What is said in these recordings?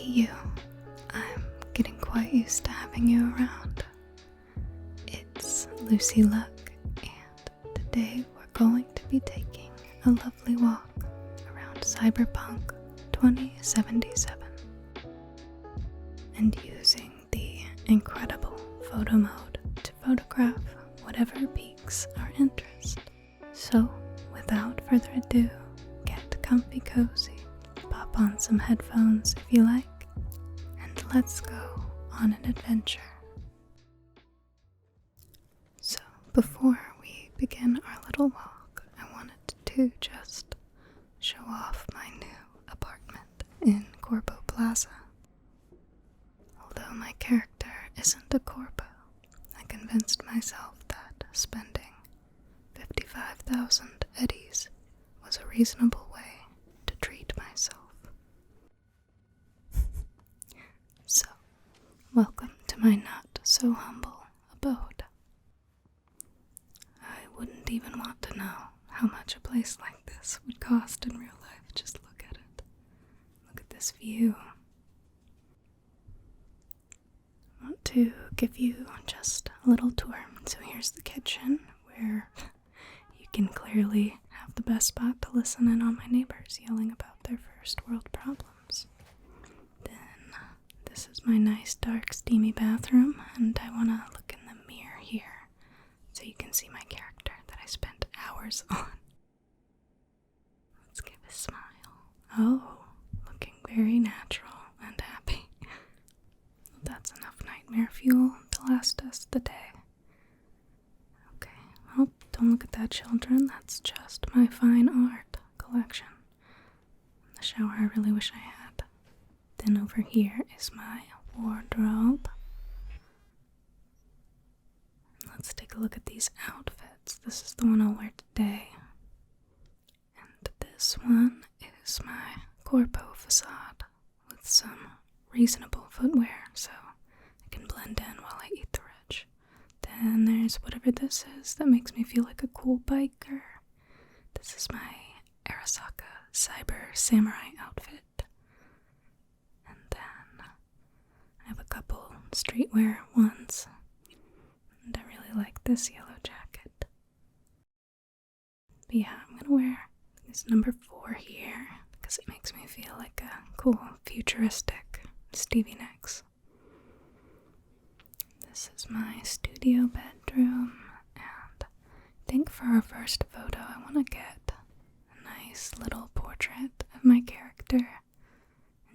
you. I'm getting quite used to having you around. It's Lucy Luck, and today we're going to be taking a lovely walk around Cyberpunk 2077 and using the incredible photo mode to photograph whatever piques our interest. So, without further ado, get comfy cozy, pop on some headphones if you like, and let's go on an adventure. So, before we begin our little walk, I wanted to just show off my new apartment in Corpo Plaza. Although my character isn't a corpo, I convinced myself that spending 55,000 eddies was a reasonable way to treat myself. So, welcome to my not-so-humble abode. I wouldn't even want to know how much a place like this would cost in real life. Just look at it. Look at this view. I want to give you just a little tour. So here's the kitchen, where you can clearly have the best spot to listen in on my neighbors yelling about their first world problems. Then this is my nice dark steamy bathroom, and I want to look in the mirror here so you can see my character that I spent hours on. Let's give a smile. Oh, looking very natural and happy. That's enough nightmare fuel to last us the day. Okay, well, don't look at that, children. That's just my fine art collection. The shower I really wish I had. Then over here is my wardrobe. Let's take a look at these outfits. This is the one I'll wear today. And this one is my corpo facade with some reasonable footwear so I can blend in while I eat the rich. Then there's whatever this is that makes me feel like a cool biker. This is my Arasaka Cyber Samurai outfit. And then I have a couple streetwear ones. And I really like this yellow jacket. But yeah, I'm gonna wear this number 4 here because it makes me feel like a cool futuristic Stevie Nicks. This is my studio bedroom, and I think for our first photo I want to get a nice little portrait of my character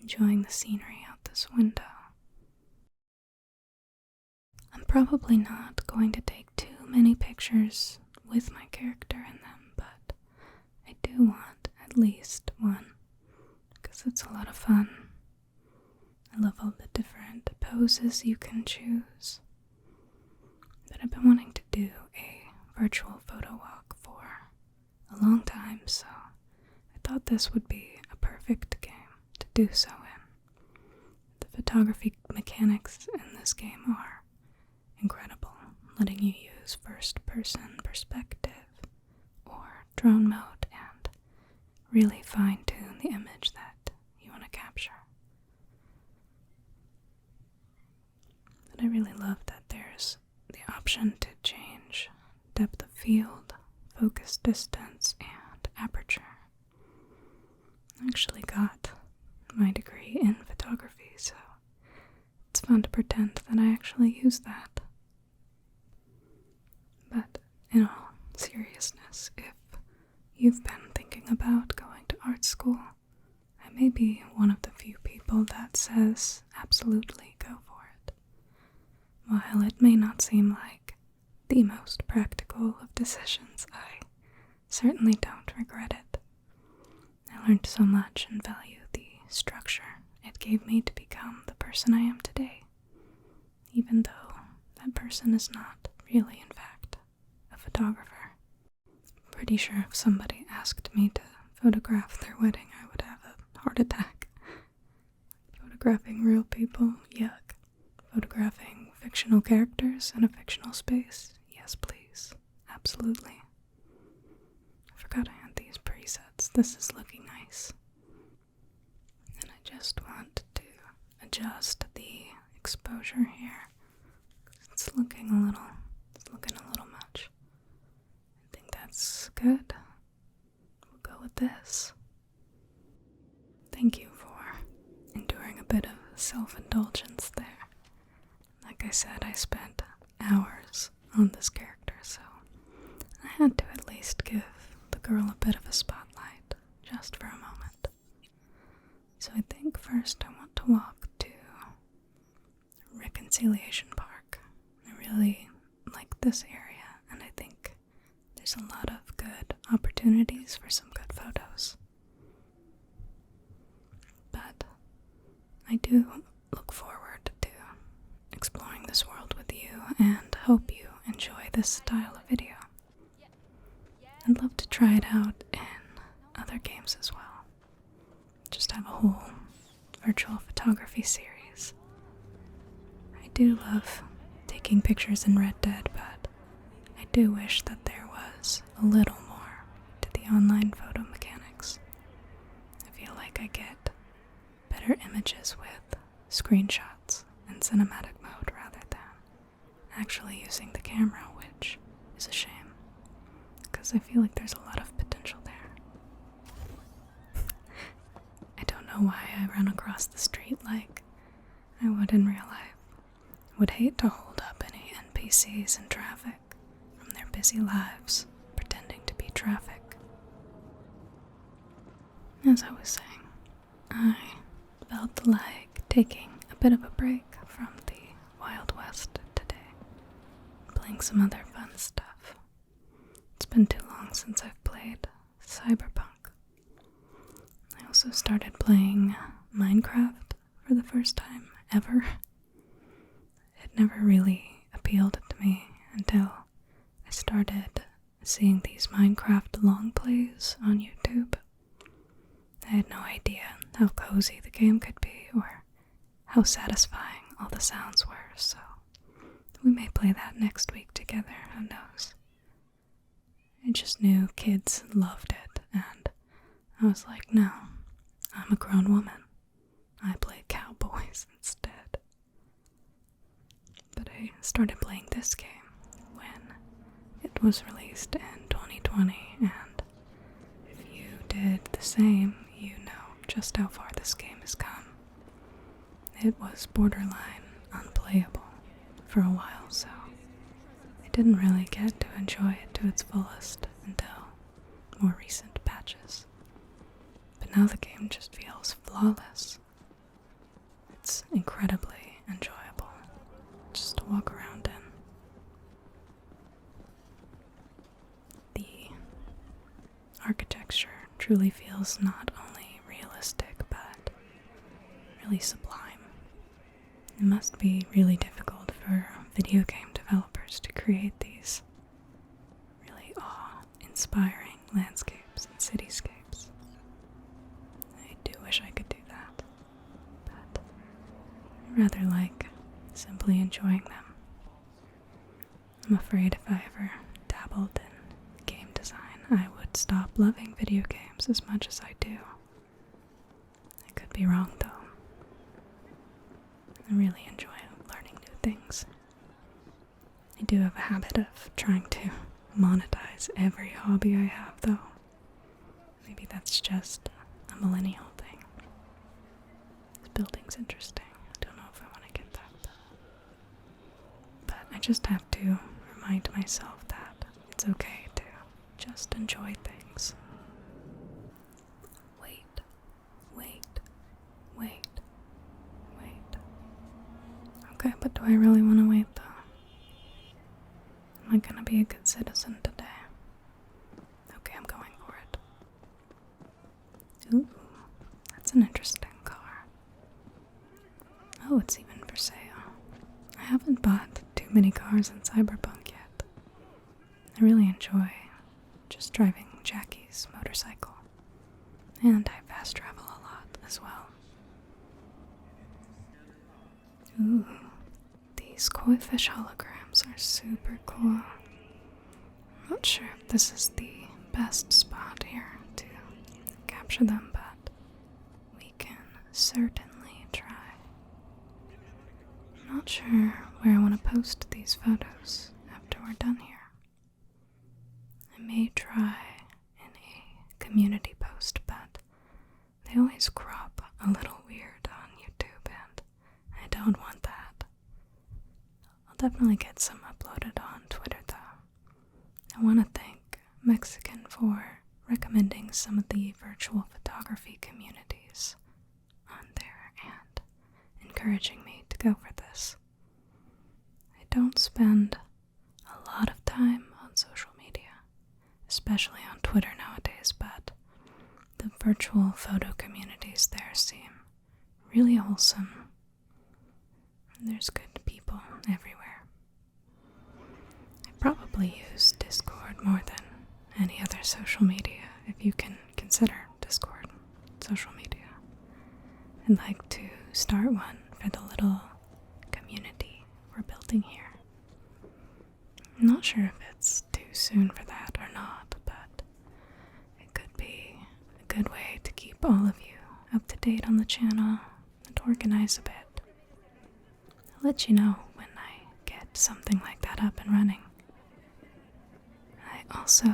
enjoying the scenery out this window. I'm probably not going to take too many pictures with my character in them, but I do want at least one because it's a lot of fun. I love all the different poses you can choose. But I've been wanting to do a virtual photo walk for a long time, so I thought this would be a perfect game to do so in. The photography mechanics in this game are incredible, letting you use first-person perspective or drone mode and really fine-tune the image that you want to capture. But I really love that there's the option to change depth of field, focus distance, and aperture. I actually got my degree in photography, so it's fun to pretend that I actually use that. But in all seriousness, if you've been thinking about going to art school, I may be one of the few people that says absolutely go for it. While it may not seem like the most practical of decisions, I certainly don't regret it. I learned so much and value the structure it gave me to become the person I am today, even though that person is not really, in fact, a photographer. Pretty sure if somebody asked me to photograph their wedding, I would have a heart attack. Photographing real people, yuck. Photographing fictional characters in a fictional space, yes please, absolutely. I forgot I had these presets. This is looking nice. And I just want to adjust the exposure here. It's looking a little much. I think that's good. We'll go with this. Thank you for enduring a bit of self-indulgence there. Like I said, I spent hours on this character, so I had to at least give the girl a bit of a spotlight, just for a moment. So I think first I want to walk to Reconciliation Park. I really like this area, and I think there's a lot of good opportunities for some good photos. But I do look forward to exploring this world with you and hope you enjoy this style of video. I'd love to try it out in other games as well. Just have a whole virtual photography series. I do love taking pictures in Red Dead, but I do wish that there was a little more to the online photo mechanics. I feel like I get better images with screenshots in cinematic mode rather than actually using the camera, which is a shame, because I feel like there's a lot of potential there. I don't know why I run across the street like I would in real life. Would hate to hold up any NPCs in traffic from their busy lives, pretending to be traffic. As I was saying, I felt like taking a bit of a break from the Wild West today, playing some other fun stuff. It's been too long since I've played Cyberpunk. I also started playing Minecraft for the first time ever. It never really appealed to me until I started seeing these Minecraft long plays on YouTube. I had no idea how cozy the game could be or how satisfying all the sounds were, so we may play that next week together, who knows. I just knew kids loved it, and I was like, no, I'm a grown woman. I play cowboys instead. But I started playing this game when it was released in 2020, and if you did the same, you know just how far this game has come. It was borderline unplayable for a while, so I didn't really get to enjoy it to its fullest until more recent patches. But now the game just feels flawless. It's incredibly enjoyable just to walk around in. The architecture truly feels not only realistic, but really sublime. It must be really difficult for video game developers to create these really awe-inspiring landscapes and cityscapes. I do wish I could do that, but I rather like simply enjoying them. I'm afraid if I ever dabbled in game design, I would stop loving video games as much as I do. I could be wrong, though. I really enjoy learning new things. I do have a habit of trying to monetize every hobby I have, though. Maybe that's just a millennial thing. This building's interesting. I don't know if I want to get that. But I just have to remind myself that it's okay to just enjoy things. Wait. Okay, but do I really want to wait, though? Am I gonna be a good citizen today? Okay, I'm going for it. Ooh, that's an interesting car. Oh, it's even for sale. I haven't bought too many cars in Cyberpunk yet. I really enjoy just driving Jackie's motorcycle. And I fast travel a lot as well. Ooh, these koi fish holograms are super cool. I'm not sure if this is the best spot here to capture them, but we can certainly try. I'm not sure where I want to post these photos after we're done here. I may try in a community post, but they always crop a little weird on YouTube, and I don't want that. I'll definitely get some uploaded on Twitter, though. I want to thank Mexican for recommending some of the virtual photography communities on there and encouraging me to go for this. I don't spend a lot of time on social media, especially on Twitter nowadays, but the virtual photo communities there seem really wholesome. There's good people everywhere. I probably use Discord more than any other social media, if you can consider Discord social media. I'd like to start one for the little community we're building here. I'm not sure if it's too soon for that or not, but it could be a good way to keep all of you up to date on the channel and organize a bit. I'll let you know when I get something like that up and running. I also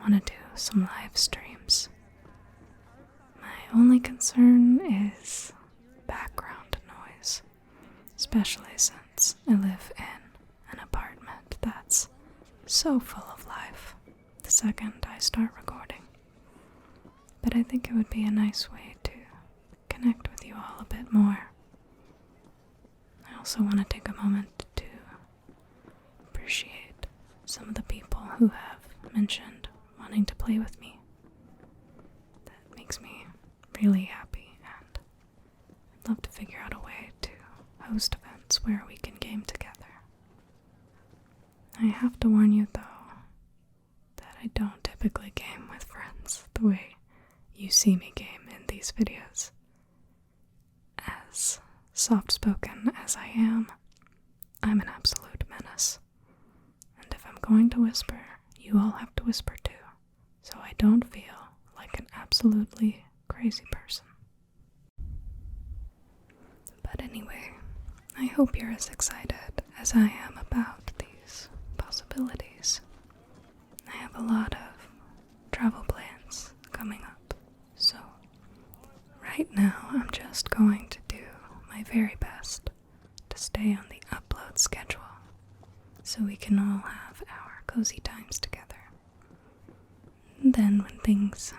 want to do some live streams. My only concern is background noise, especially since I live in an apartment that's so full of life the second I start recording. But I think it would be a nice way to connect with you all a bit more. I also want to take a moment to appreciate some of the people who have mentioned wanting to play with me. That makes me really happy, and I'd love to figure out a way to host events where we can game together. I have to warn you, though, that I don't typically game with friends the way you see me game in these videos. As soft-spoken as I am, I'm an absolute menace. And if I'm going to whisper, you all have to whisper too, so I don't feel like an absolutely crazy person. But anyway, I hope you're as excited as I am about these possibilities. I have a lot of travel plans coming up, so right now I'm just going to do my very best to stay on the upload schedule so we can all have our cozy times together. And then when things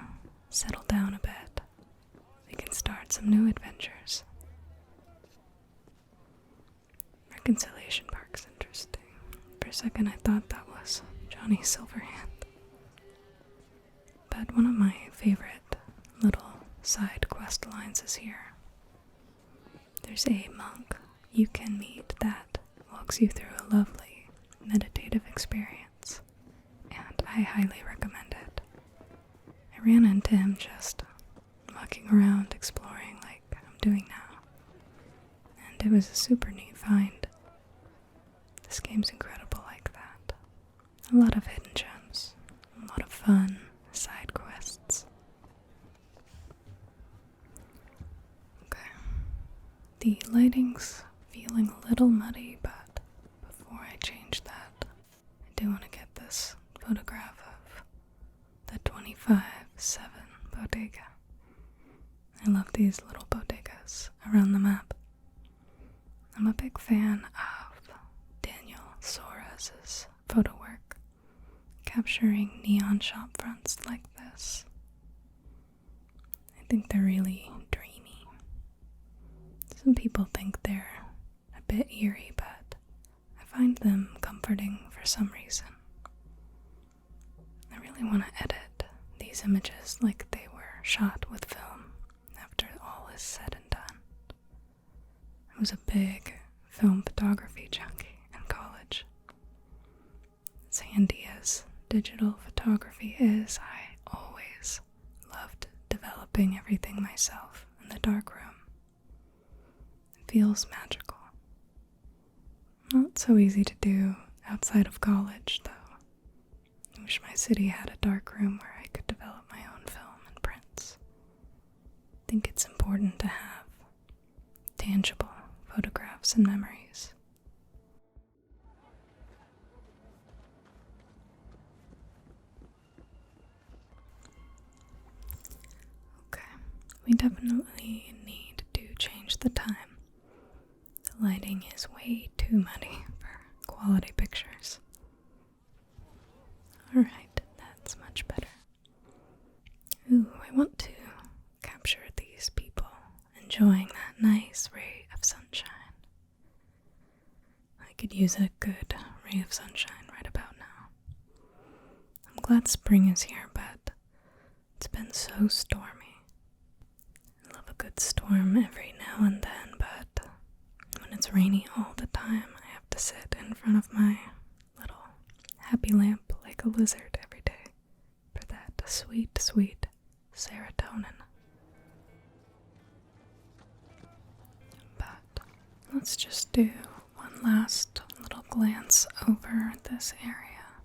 settle down a bit, we can start some new adventures. Reconciliation Park's interesting. For a second I thought that was Johnny Silverhand. But one of my favorite little side quest lines is here. There's a monk you can meet that walks you through a lovely meditative experience, and I highly recommend it. I ran into him just walking around exploring like I'm doing now, and it was a super neat find. This game's incredible like that. A lot of hidden gems, a lot of fun side quests. Okay. The lighting's feeling a little muddy, but before I change that, I do want to get this photograph of the 25-7 bodega. I love these little bodegas around the map. I'm a big fan of Daniel Suarez's photo work, capturing neon shop fronts like this. I think they're really dreamy. Some people think they're a bit eerie, but I find them comforting for some reason. I really want to edit these images like they were shot with film after all is said and done. I was a big film photography junkie in college. As handy as digital photography is, I always loved developing everything myself in the darkroom. It feels magical. Not so easy to do outside of college, though. I wish my city had a darkroom where I could develop my own film and prints. I think it's important to have tangible photographs and memories. We definitely need to change the time. The lighting is way too muddy for quality pictures. Alright, that's much better. Ooh, I want to capture these people enjoying that nice ray of sunshine. I could use a good ray of sunshine right about now. I'm glad spring is here, but it's been so stormy. I love a good storm every now and then, but when it's rainy all the time, I have to sit in front of my little happy lamp like a lizard every day for that sweet, sweet serotonin. But let's just do one last little glance over this area.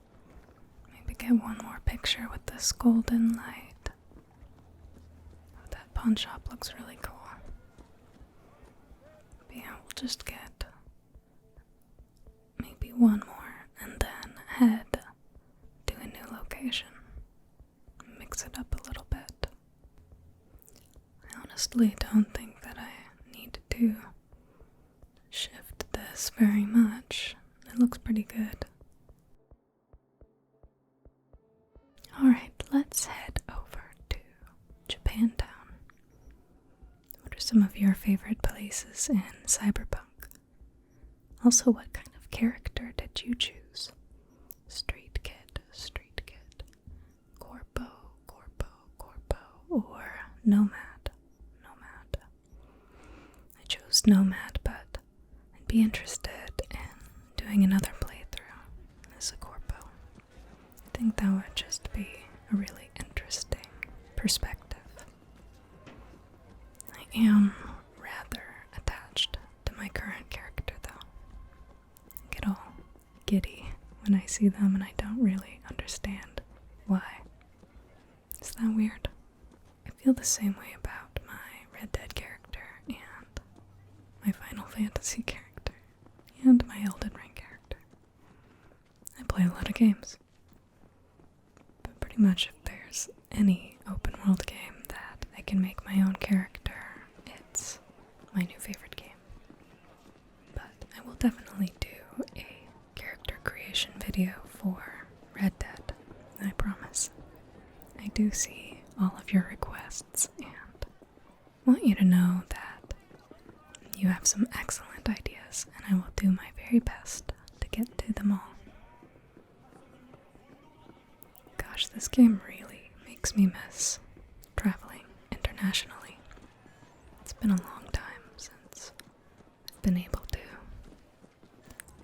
Maybe get one more picture with this golden light. Oh, that pawn shop looks really cool. But yeah, we'll just get maybe one more and then head to a new location. Mix it up a little bit. I honestly don't think that I need to shift this very much. It looks pretty good. Alright, let's head over to Japantown. What are some of your favorite places in Cyberpunk? Also, what kind of character did you choose? Street kid, corpo, or nomad. I chose nomad, but I'd be interested in doing another playthrough as a corpo. I think that would just be a really interesting perspective. I am rather attached to my current character, though. I get all giddy when I see them and I don't really understand why. Is that weird? I feel the same way about my Red Dead character and my Final Fantasy character and my Elden Ring character. I play a lot of games. But pretty much if there's any open world game that I can make my own character, it's my new favorite game. But I will definitely do a character creation video for Red Dead, I promise. I do see all of your requests and want you to know that you have some excellent ideas and I will do my very best to get to them all. Gosh, this game really makes me miss traveling internationally. It's been a long time since I've been able to.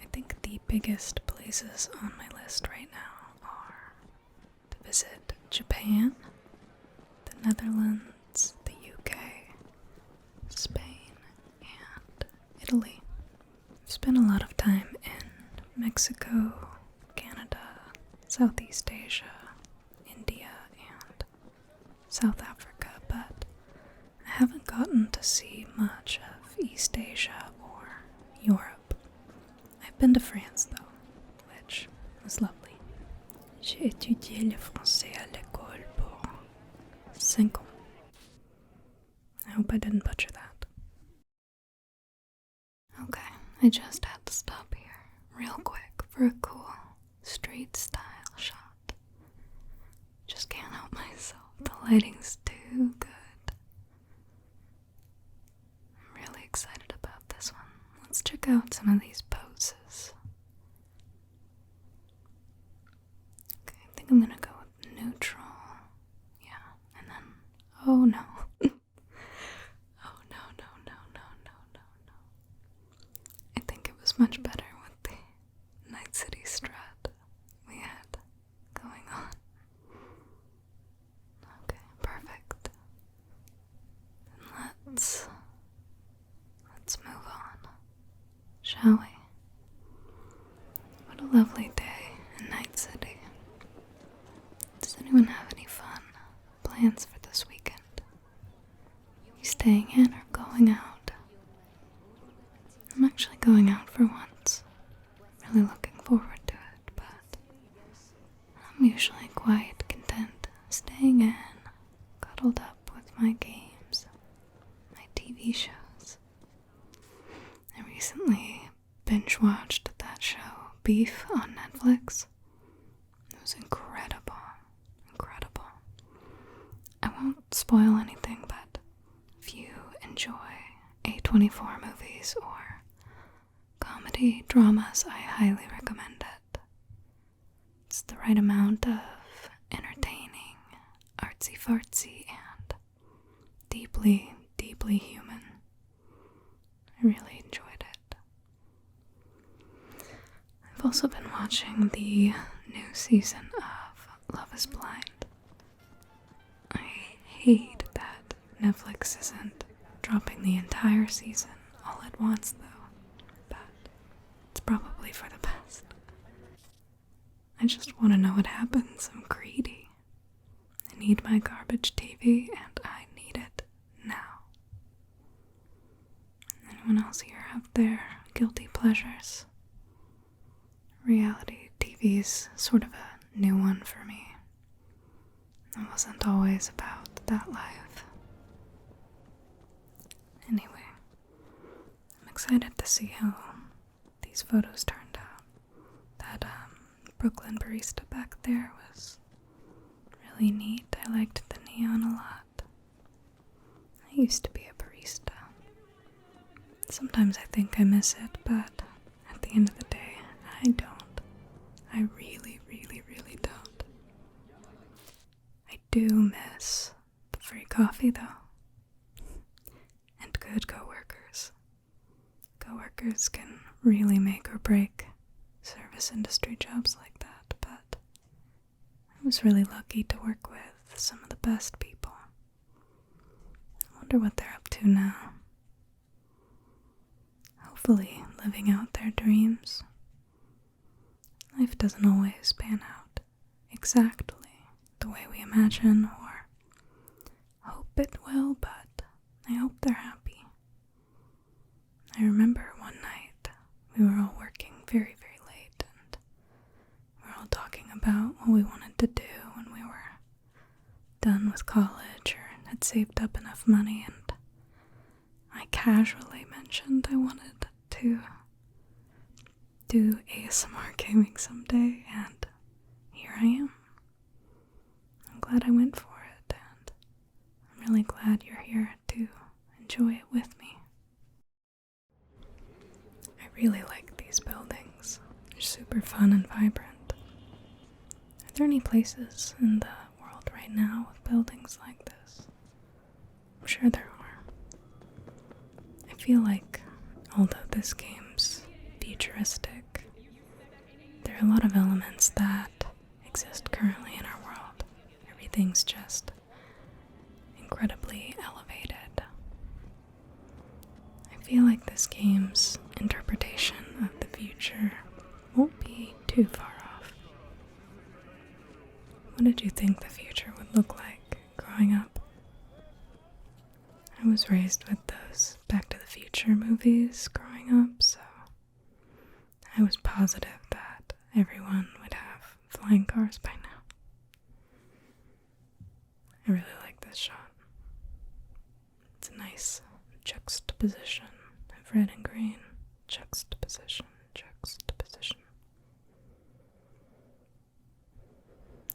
I think the biggest places on my list right now are to visit Japan, the Netherlands, the UK, Spain, and Italy. I've spent a lot of time in Mexico, Canada, Southeast Asia, India, and South Africa, but I haven't gotten to see much of East Asia or Europe. I've been to France, though, which was lovely. J'ai étudié le français à l'école pour 5 ans. I hope I didn't butcher that. Okay, I just had to stop here real quick for a cool street style shot. Just can't help myself. The lighting's too good. I'm really excited about this one. Let's check out some of these poses. Okay, I think I'm gonna go with neutral. Yeah, and then, oh no. Oh no. I think it was much better with the Night City strat we had going on. Okay, perfect. And let's move on, shall we? What a lovely day in Night City. Does anyone have any fun plans for this weekend? You staying in or going out? I'm actually going out for once. Really looking forward to it, but I'm usually quite content staying in, cuddled up with my games, spoil anything, but if you enjoy A24 movies or comedy dramas, I highly recommend it. It's the right amount of entertaining, artsy-fartsy, and deeply, deeply human. I really enjoyed it. I've also been watching the new season of Love is Blind. I hate that Netflix isn't dropping the entire season all at once, though, but it's probably for the best. I just want to know what happens. I'm greedy. I need my garbage TV, and I need it now. Anyone else here have their guilty pleasures? Reality TV's sort of a new one for me. It wasn't always about that life. Anyway, I'm excited to see how these photos turned out. That Brooklyn barista back there was really neat. I liked the neon a lot. I used to be a barista. Sometimes I think I miss it, but at the end of the day, I don't. I really, really, really don't. I do miss the free coffee, though. And good coworkers. Coworkers can really make or break service industry jobs like that, but I was really lucky to work with some of the best people. I wonder what they're up to now. Hopefully living out their dreams. Life doesn't always pan out exactly the way we imagine or hope it will, but I hope they're happy. I remember one night we were all working very, very late, and we were all talking about what we wanted to do when we were done with college or had saved up enough money, and I casually mentioned I wanted to do ASMR gaming someday, and here I am. I'm glad I went for it, and I'm really glad you're here to enjoy it with me. I really like these buildings. They're super fun and vibrant. Are there any places in the world right now with buildings like this? I'm sure there are. I feel like, although this game's futuristic, there are a lot of elements that exist currently in our world. Everything's just incredibly elevated. I feel like this game's interpretation of the future won't be too far off. What did you think the future would look like growing up? I was raised with those Back to the Future movies growing up, so I was positive that everyone would have flying cars by now. I really like this shot. It's a nice juxtaposition of red and green. Juxtaposition, juxtaposition.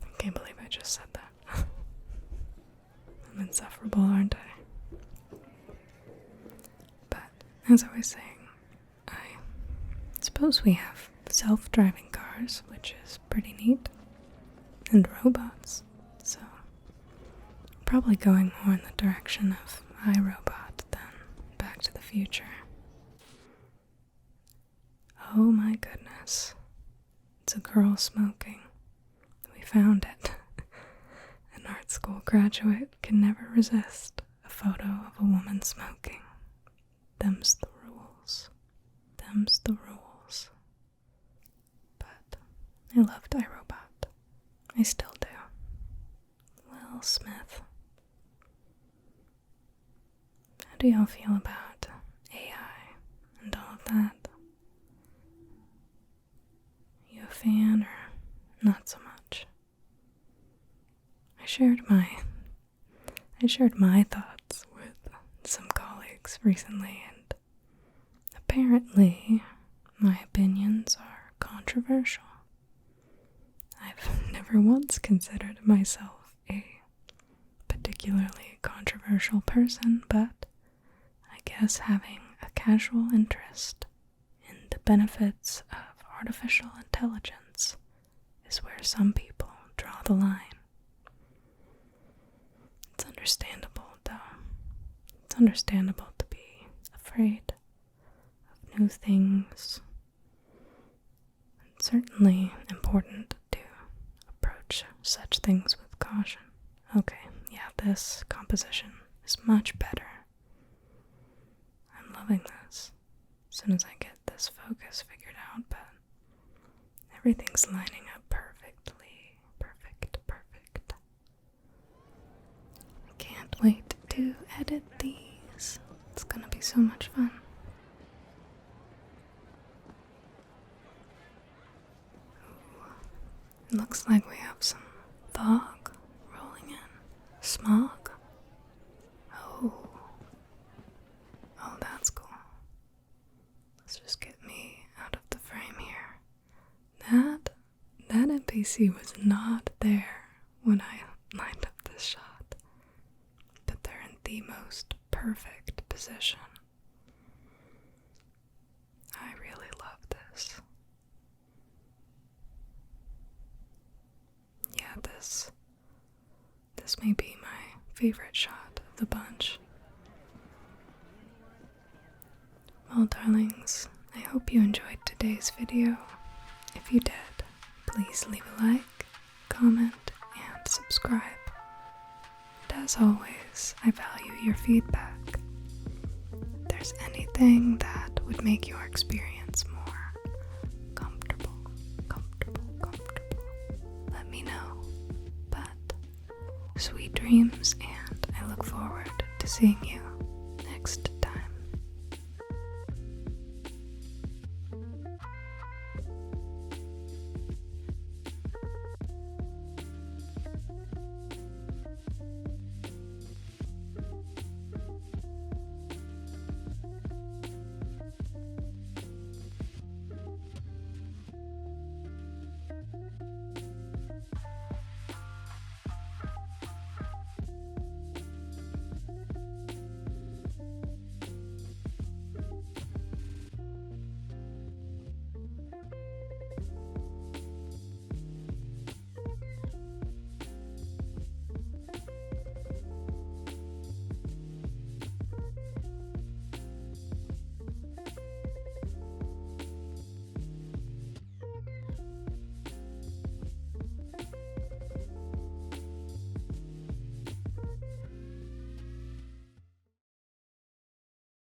I can't believe I just said that. I'm insufferable, aren't I? But, as I was saying, I suppose we have self-driving cars, which is pretty neat, and robots, so I'm probably going more in the direction of iRobot than Back to the Future. Oh my goodness, it's a girl smoking. We found it. An art school graduate can never resist a photo of a woman smoking. Them's the rules. Them's the rules. But I loved iRobot. I still do. Will Smith. How do y'all feel about AI and all of that? You a fan or not so much? I shared my thoughts with some colleagues recently, and apparently my opinions are controversial. I've never once considered myself a particular particularly controversial person, but I guess having a casual interest in the benefits of artificial intelligence is where some people draw the line. It's understandable, though. It's understandable to be afraid of new things. It's certainly important to approach such things with caution. Okay, yeah, this composition is much better. I'm loving this as soon as I get this focus figured out, but everything's lining up perfectly. Perfect. I can't wait to edit these. It's gonna be so much fun. It looks like we have some fog rolling in. Smog. Oh, that's cool. Let's just get me out of the frame here. That NPC was not there when I lined up this shot, but they're in the most perfect position. I really love this. Yeah, this may be my favorite shot of the bunch. Well, darlings, I hope you enjoyed today's video. If you did, please leave a like, comment, and subscribe. And as always, I value your feedback. If there's anything that would make your experience more comfortable, let me know. But sweet dreams, and I look forward to seeing you next